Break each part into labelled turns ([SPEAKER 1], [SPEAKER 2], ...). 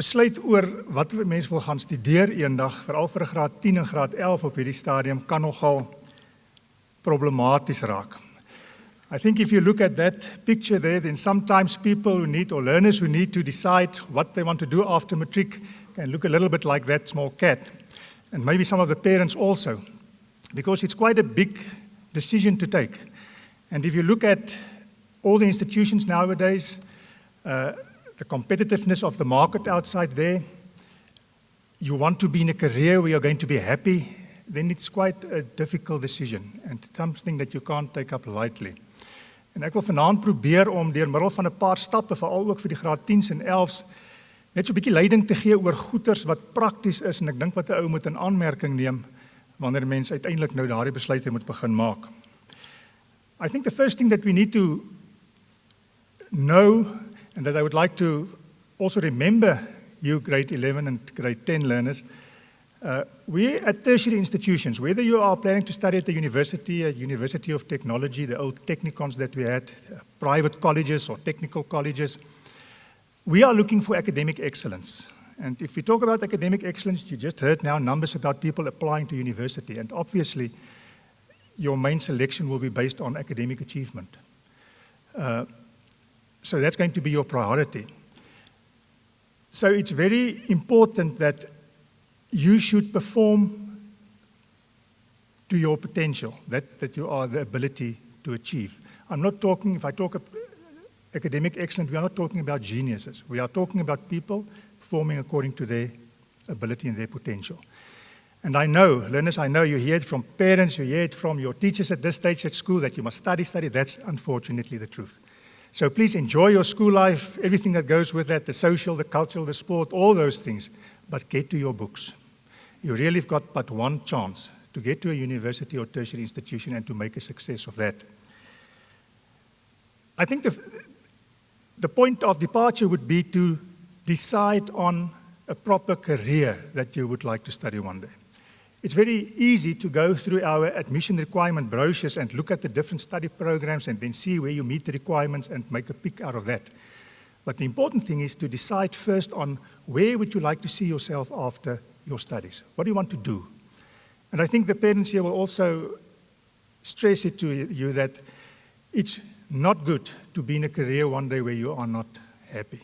[SPEAKER 1] besluit oor wat mense wil gaan studeer eendag, veral vir 'n graad 10 en graad 11 op hierdie stadium, kan nogal problematies raak. I think if you look at that picture there, then sometimes people who need, or learners who need to decide what they want to do after matric can look a little bit like that small cat. And maybe some of the parents also, because it's quite a big decision to take. And if you look at all the institutions nowadays, the competitiveness of the market outside there, you want to be in a career where you're going to be happy, then it's quite a difficult decision and something that you can't take up lightly. En ek wil vanaand probeer om deur middel van 'n paar stappe, veral ook vir die graad 10s en 11s, net so 'n bietjie leiding te gee oor goeters wat prakties is en ek dink wat 'n ou moet in aanmerking neem wanneer mense uiteindelik nou daardie besluite moet begin maak. I think the first thing that we need to know, and that I would like to also remember you grade 11 and grade 10 learners, we at tertiary institutions, whether you are planning to study at a university of technology, the old technicons that we had, private colleges or technical colleges, we are looking for academic excellence. And if we talk about academic excellence, you just heard now numbers about people applying to university, and obviously your main selection will be based on academic achievement. So that's going to be your priority. So it's very important that you should perform to your potential, that you are the ability to achieve. I'm not talking, if I talk of academic excellence, we are not talking about geniuses. We are talking about people performing according to their ability and their potential. And I know, learners, I know you hear it from parents, you hear it from your teachers at this stage at school that you must study. That's unfortunately the truth. So please enjoy your school life, everything that goes with that, the social, the cultural, the sport, all those things, but get to your books. You really have got but one chance to get to a university or tertiary institution and to make a success of that. I think the point of departure would be to decide on a proper career that you would like to study one day. It's very easy to go through our admission requirement brochures and look at the different study programs and then see where you meet the requirements and make a pick out of that. But the important thing is to decide first on where would you like to see yourself after your studies. What do you want to do? And I think the parents here will also stress it to you that it's not good to be in a career one day where you are not happy.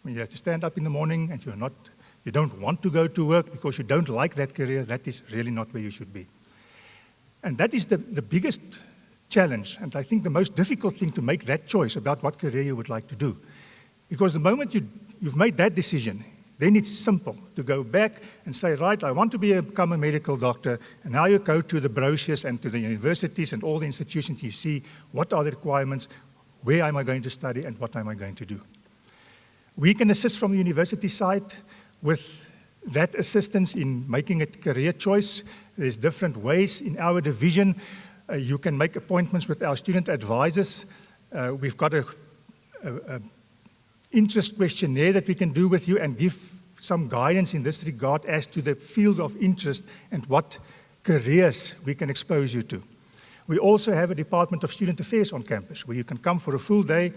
[SPEAKER 1] When you have to stand up in the morning and you don't want to go to work because you don't like that career, that is really not where you should be. And that is the biggest challenge, and I think the most difficult thing to make that choice about what career you would like to do. Because the moment you've made that decision, then it's simple to go back and say, right, I want to become a medical doctor, and now you go to the brochures and to the universities and all the institutions, you see what are the requirements, where am I going to study, and what am I going to do. We can assist from the university side with that assistance in making a career choice. There's different ways in our division. You can make appointments with our student advisors. We've got a interest questionnaire that we can do with you and give some guidance in this regard as to the field of interest and what careers we can expose you to. We also have a Department of Student Affairs on campus where you can come for a full day,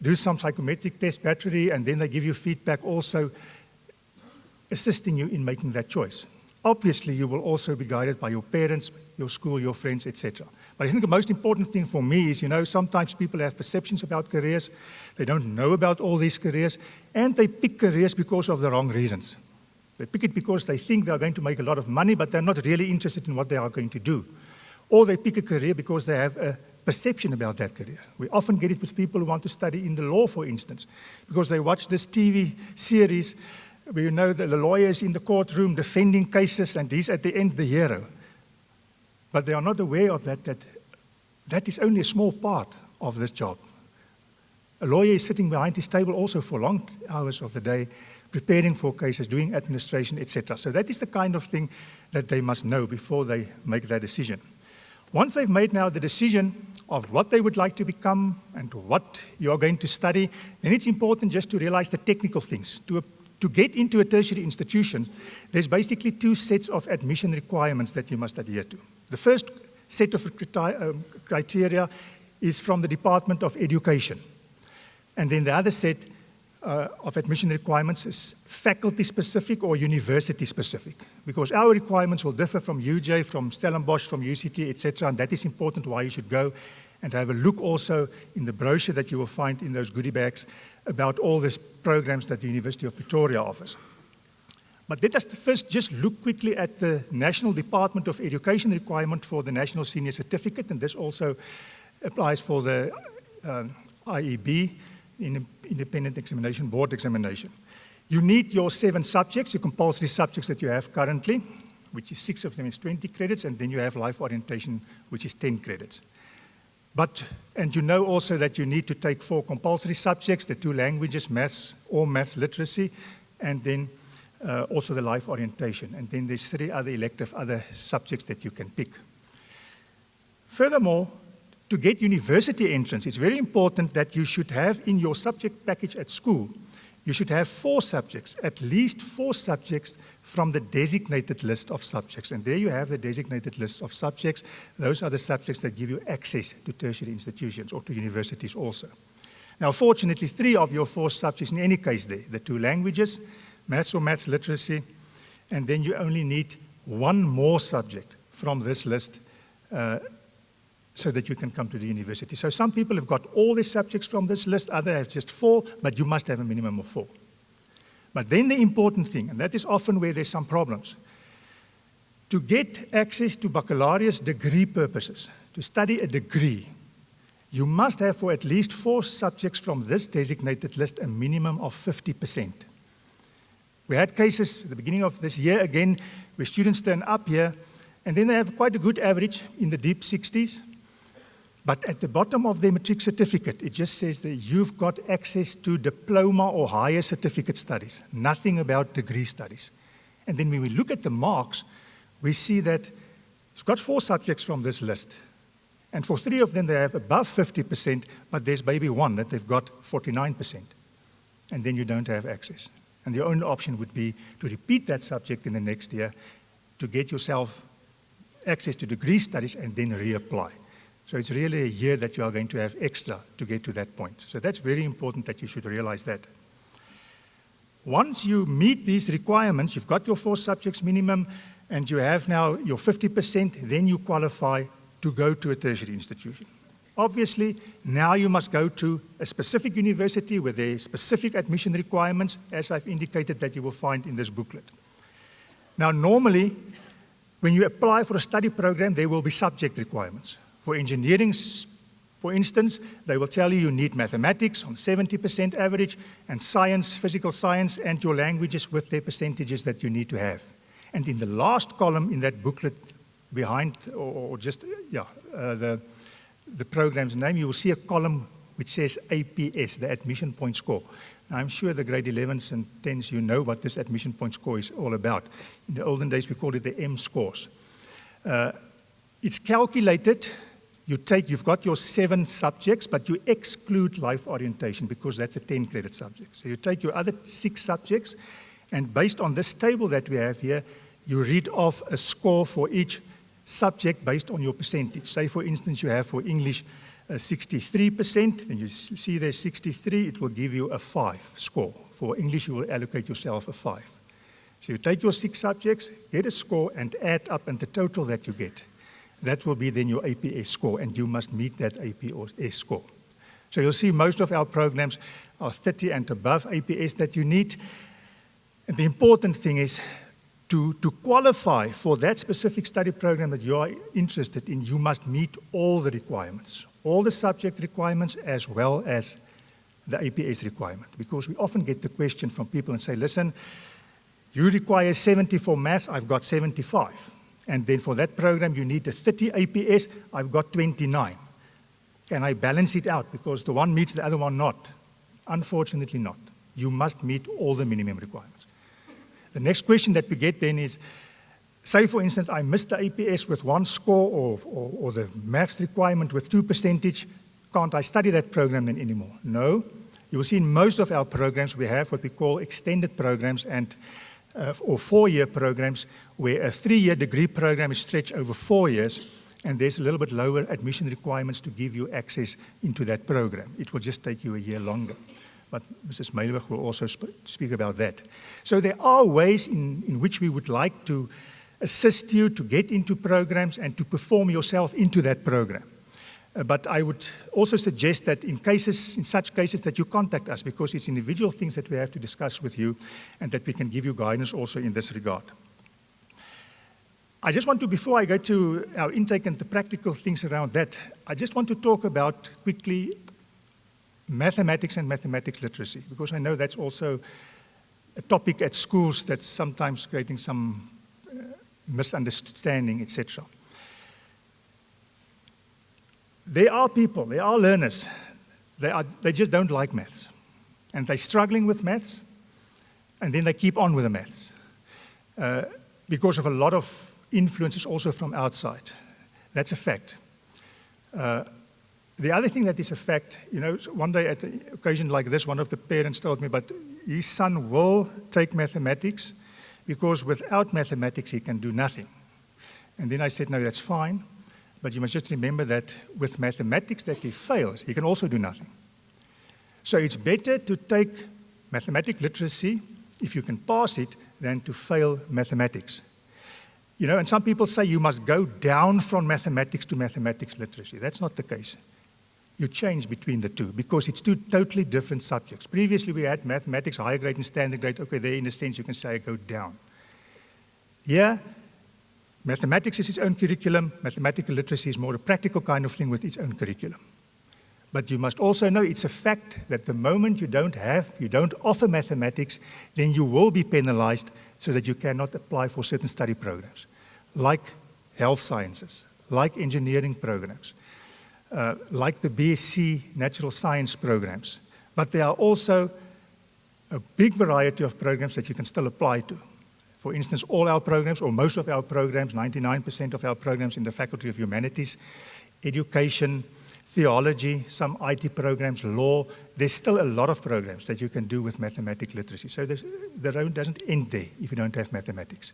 [SPEAKER 1] do some psychometric test battery, and then they give you feedback also assisting you in making that choice. Obviously, you will also be guided by your parents, your school, your friends, etc. But I think the most important thing for me is, sometimes people have perceptions about careers. They don't know about all these careers, and they pick careers because of the wrong reasons. They pick it because they think they're going to make a lot of money, but they're not really interested in what they are going to do. Or they pick a career because they have a perception about that career. We often get it with people who want to study in the law, for instance, because they watch this TV series where that the lawyer is in the courtroom defending cases and he's at the end the hero. But they are not aware of that is only a small part of this job. A lawyer is sitting behind his table also for long hours of the day, preparing for cases, doing administration, etc. So that is the kind of thing that they must know before they make that decision. Once they've made now the decision of what they would like to become and what you are going to study, then it's important just to realize the technical things. To get into a tertiary institution, there's basically two sets of admission requirements that you must adhere to. The first set of criteria is from the Department of Education. And then the other set of admission requirements is faculty-specific or university-specific, because our requirements will differ from UJ, from Stellenbosch, from UCT, etc., and that is important why you should go and have a look also in the brochure that you will find in those goodie bags about all these programs that the University of Pretoria offers. But let us first just look quickly at the National Department of Education requirement for the National Senior Certificate, and this also applies for the IEB, Independent Examination Board examination. You need your 7 subjects, your compulsory subjects that you have currently, which is 6 of them is 20 credits, and then you have life orientation, which is 10 credits. And you know also that you need to take 4 compulsory subjects, the 2 languages, maths or maths literacy, and then also the life orientation. And then there's 3 other elective other subjects that you can pick. Furthermore, to get university entrance, it's very important that you should have in your subject package at school, you should have 4 subjects, at least 4 subjects from the designated list of subjects. And there you have the designated list of subjects. Those are the subjects that give you access to tertiary institutions or to universities also. Now, fortunately, 3 of your 4 subjects, in any case there, the 2 languages, maths or maths literacy, and then you only need 1 more subject from this list so that you can come to the university. So some people have got all the subjects from this list, others have just 4, but you must have a minimum of 4. But then the important thing, and that is often where there's some problems, to get access to baccalaureate degree purposes, to study a degree, you must have for at least 4 subjects from this designated list a minimum of 50%. We had cases at the beginning of this year again where students turn up here and then they have quite a good average in the deep 60s. But at the bottom of their matric certificate, it just says that you've got access to diploma or higher certificate studies, nothing about degree studies. And then when we look at the marks, we see that it's got 4 subjects from this list. And for 3 of them, they have above 50%, but there's maybe 1 that they've got 49%. And then you don't have access. And the only option would be to repeat that subject in the next year to get yourself access to degree studies and then reapply. So it's really a year that you are going to have extra to get to that point. So that's very important that you should realize that. Once you meet these requirements, you've got your 4 subjects minimum, and you have now your 50%, then you qualify to go to a tertiary institution. Obviously, now you must go to a specific university with their specific admission requirements, as I've indicated that you will find in this booklet. Now, normally, when you apply for a study program, there will be subject requirements. For engineering, for instance, they will tell you need mathematics on 70% average, and science, physical science, and your languages with their percentages that you need to have. And in the last column in that booklet, behind, the program's name, you will see a column which says APS, the admission point score. Now, I'm sure the grade 11s and 10s, you know what this admission point score is all about. In the olden days, we called it the M scores. It's calculated. You've got your 7 subjects, but you exclude life orientation because that's a 10-credit subject. So you take your other 6 subjects, and based on this table that we have here, you read off a score for each subject based on your percentage. Say, for instance, you have for English 63%, and you see there's 63, it will give you a 5 score. For English, you will allocate yourself a 5. So you take your 6 subjects, get a score, and add up, and the total that you get, that will be then your APS score, and you must meet that APS score. So you'll see most of our programs are 30 and above APS that you need. And the important thing is to qualify for that specific study program that you are interested in, you must meet all the requirements, all the subject requirements as well as the APS requirement. Because we often get the question from people and say, listen, you require 70 for maths, I've got 75. And then for that program, you need a 30 APS, I've got 29. Can I balance it out? Because the one meets the other one not. Unfortunately not. You must meet all the minimum requirements. The next question that we get then is, say for instance, I missed the APS with 1 score or the maths requirement with 2%, can't I study that program then anymore? No. You will see in most of our programs we have what we call extended programs and or 4-year programs where a 3-year degree program is stretched over 4 years, and there's a little bit lower admission requirements to give you access into that program. It will just take you a year longer. but Mrs. Meilweg will also speak about that. So there are ways in which we would like to assist you to get into programs and to perform yourself into that program. But I would also suggest that in such cases that you contact us, because it's individual things that we have to discuss with you and that we can give you guidance also in this regard. I just want to, before I go to our intake and the practical things around that, I just want to talk about quickly mathematics and mathematics literacy, because I know that's also a topic at schools that's sometimes creating some misunderstanding, etc. There are people, there are learners, they just don't like maths. And they're struggling with maths, and then they keep on with the maths. Because of a lot of influences also from outside. That's a fact. The other thing that is a fact, one day at an occasion like this, one of the parents told me, but his son will take mathematics because without mathematics he can do nothing. And then I said, no, that's fine, but you must just remember that with mathematics that he fails, he can also do nothing. So it's better to take mathematics literacy, if you can pass it, than to fail mathematics. And some people say you must go down from mathematics to mathematics literacy. That's not the case. You change between the two because it's two totally different subjects. Previously we had mathematics, higher grade and standard grade. Okay, there in a sense you can say go down. Here, mathematics is its own curriculum. Mathematical literacy is more a practical kind of thing with its own curriculum. But you must also know it's a fact that the moment you don't offer mathematics, then you will be penalized so that you cannot apply for certain study programs, like health sciences, like engineering programs, like the BSc natural science programs. But there are also a big variety of programs that you can still apply to. For instance, all our programs, or most of our programs, 99% of our programs in the Faculty of Humanities, education, theology, some IT programs, law, there's still a lot of programs that you can do with mathematics literacy. So the road doesn't end there if you don't have mathematics.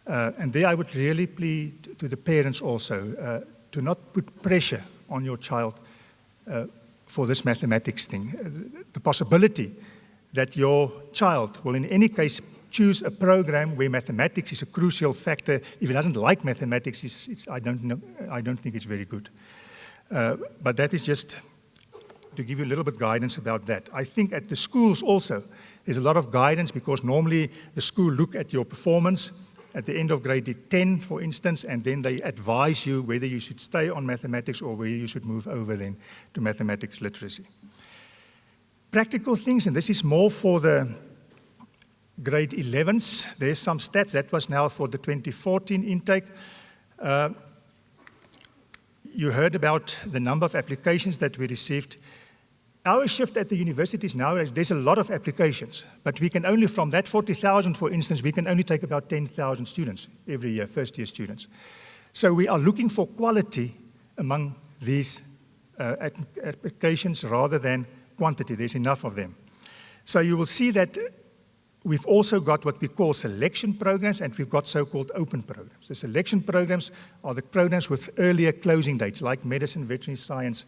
[SPEAKER 1] And there I would really plead to the parents also to not put pressure on your child for this mathematics thing. The possibility that your child will in any case choose a program where mathematics is a crucial factor. If he doesn't like mathematics, I don't think it's very good. But that is just to give you a little bit guidance about that. I think at the schools also, there's a lot of guidance because normally the school look at your performance at the end of grade 10, for instance, and then they advise you whether you should stay on mathematics or whether you should move over then to mathematics literacy. Practical things, and this is more for the grade 11s. There's some stats. That was now for the 2014 intake. You heard about the number of applications that we received. Our shift at the universities now is there's a lot of applications, but we can only, from that 40,000, for instance, we can only take about 10,000 students every year, first-year students. So we are looking for quality among these applications rather than quantity. There's enough of them. So you will see that we've also got what we call selection programs, and we've got so-called open programs. The selection programs are the programs with earlier closing dates, like medicine, veterinary science.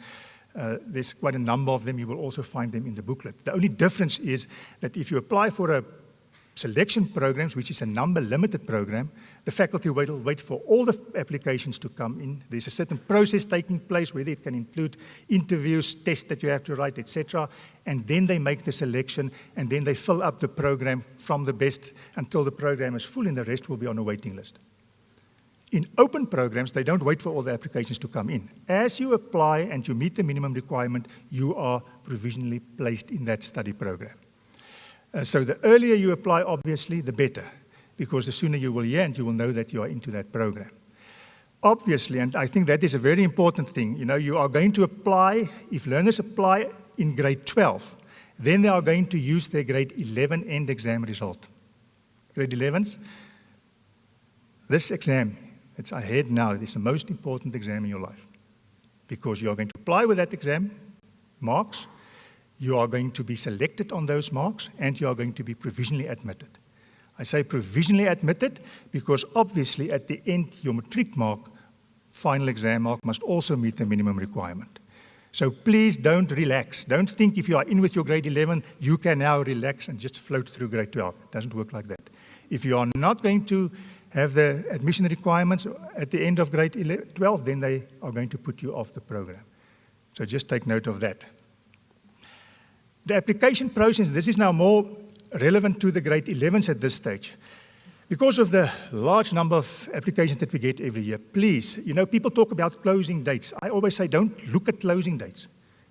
[SPEAKER 1] There's quite a number of them. You will also find them in the booklet. The only difference is that if you apply for a selection programs, which is a number-limited program, the faculty will wait for all the applications to come in. There's a certain process taking place, whether it can include interviews, tests that you have to write, etc. And then they make the selection, and then they fill up the program from the best until the program is full, and the rest will be on a waiting list. In open programs, they don't wait for all the applications to come in. As you apply and you meet the minimum requirement, you are provisionally placed in that study program. So the earlier you apply, obviously, the better, because the sooner you will hear and you will know that you are into that program. Obviously, and I think that is a very important thing, you are going to apply, if learners apply in grade 12, then they are going to use their grade 11 end exam result. Grade 11s, this exam, it's ahead now, it's the most important exam in your life, because you are going to apply with that exam marks, you are going to be selected on those marks, and you are going to be provisionally admitted. I say provisionally admitted because obviously at the end, your matric mark, final exam mark, must also meet the minimum requirement. So please don't relax. Don't think if you are in with your grade 11, you can now relax and just float through grade 12. It doesn't work like that. If you are not going to have the admission requirements at the end of grade 12, then they are going to put you off the program. So just take note of that. The application process, this is now more relevant to the grade 11s at this stage. Because of the large number of applications that we get every year, please, people talk about closing dates. I always say, don't look at closing dates.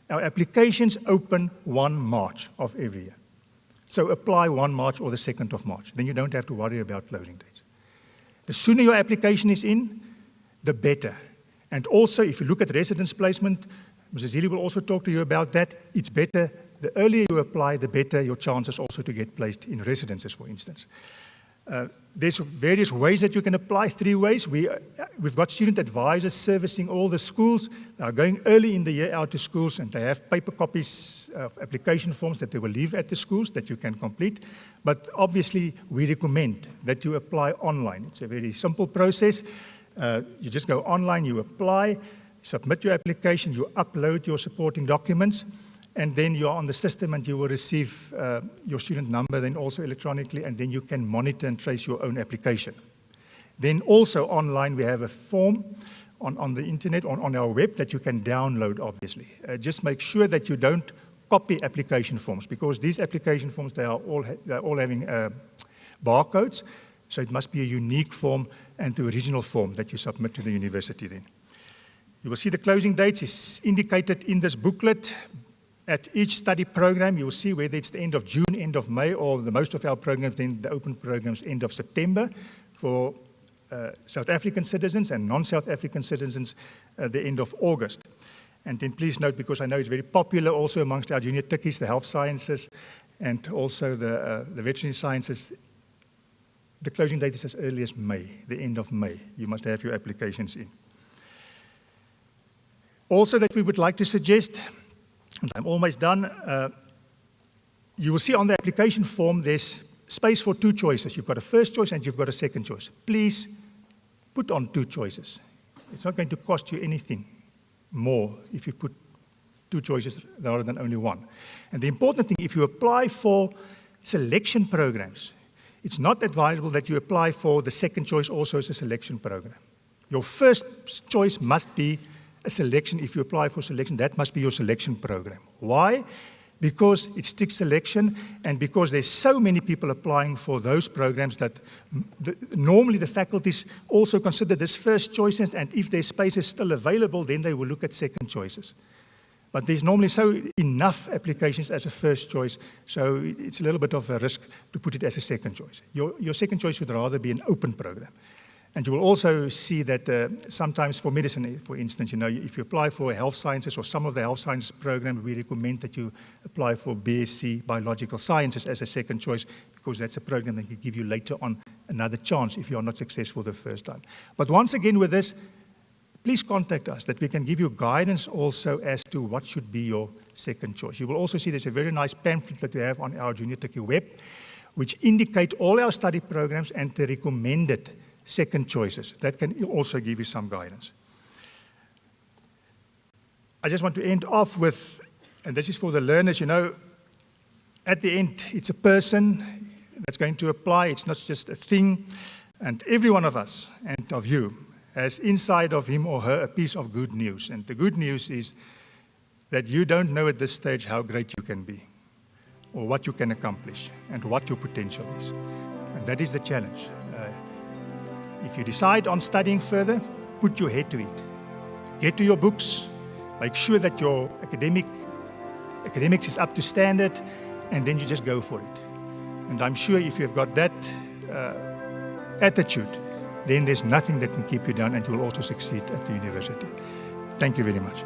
[SPEAKER 1] Our applications open 1 March of every year. So apply 1 March or the 2nd of March. Then you don't have to worry about closing dates. The sooner your application is in, the better. And also, if you look at residence placement, Mrs. Healy will also talk to you about that. It's better, the earlier you apply, the better your chances also to get placed in residences, for instance. There's various ways that you can apply, 3 ways. We've got student advisors servicing all the schools. They are going early in the year out to schools, and they have paper copies of application forms that they will leave at the schools that you can complete. But obviously, we recommend that you apply online. It's a very simple process. You just go online, you apply, submit your application, you upload your supporting documents, and then you're on the system and you will receive your student number then also electronically, and then you can monitor and trace your own application. Then also online we have a form on the internet, on our web that you can download, obviously. Just make sure that you don't copy application forms, because these application forms, they're all having barcodes, so it must be a unique form and the original form that you submit to the university then. You will see the closing dates is indicated in this booklet. At each study program, you will see whether it's the end of June, end of May, or most of our programs, then the open programs, end of September. For South African citizens and non-South African citizens, the end of August. And then please note, because I know it's very popular also amongst our Juniortukkies, the health sciences and also the veterinary sciences, the closing date is as early as May, the end of May. You must have your applications in. Also that we would like to suggest, and I'm almost done, you will see on the application form there's space for 2 choices. You've got a first choice and you've got a second choice. Please put on 2 choices. It's not going to cost you anything more if you put 2 choices rather than only 1. And the important thing, if you apply for selection programs, it's not advisable that you apply for the second choice also as a selection program. Your first choice must be a selection. If you apply for selection, that must be your selection program. Why? Because it's strict selection, and because there's so many people applying for those programs that normally the faculties also consider this first choice, and if there's spaces still available, then they will look at second choices. But there's normally so enough applications as a first choice, so it's a little bit of a risk to put it as a second choice. Your second choice should rather be an open program. And you will also see that sometimes for medicine, for instance, if you apply for health sciences or some of the health sciences program, we recommend that you apply for BSc Biological Sciences as a second choice, because that's a program that can give you later on another chance if you are not successful the first time. But once again with this, please contact us that we can give you guidance also as to what should be your second choice. You will also see there's a very nice pamphlet that we have on our Juniortukkie web, which indicate all our study programs and the recommended second choices. That can also give you some guidance. I just want to end off with, and this is for the learners, at the end, it's a person that's going to apply. It's not just a thing. And every one of us, and of you, has inside of him or her a piece of good news. And the good news is that you don't know at this stage how great you can be, or what you can accomplish, and what your potential is. And that is the challenge. If you decide on studying further, put your head to it. Get to your books, make sure that your academics is up to standard, and then you just go for it. And I'm sure if you've got that attitude, then there's nothing that can keep you down, and you will also succeed at the university. Thank you very much.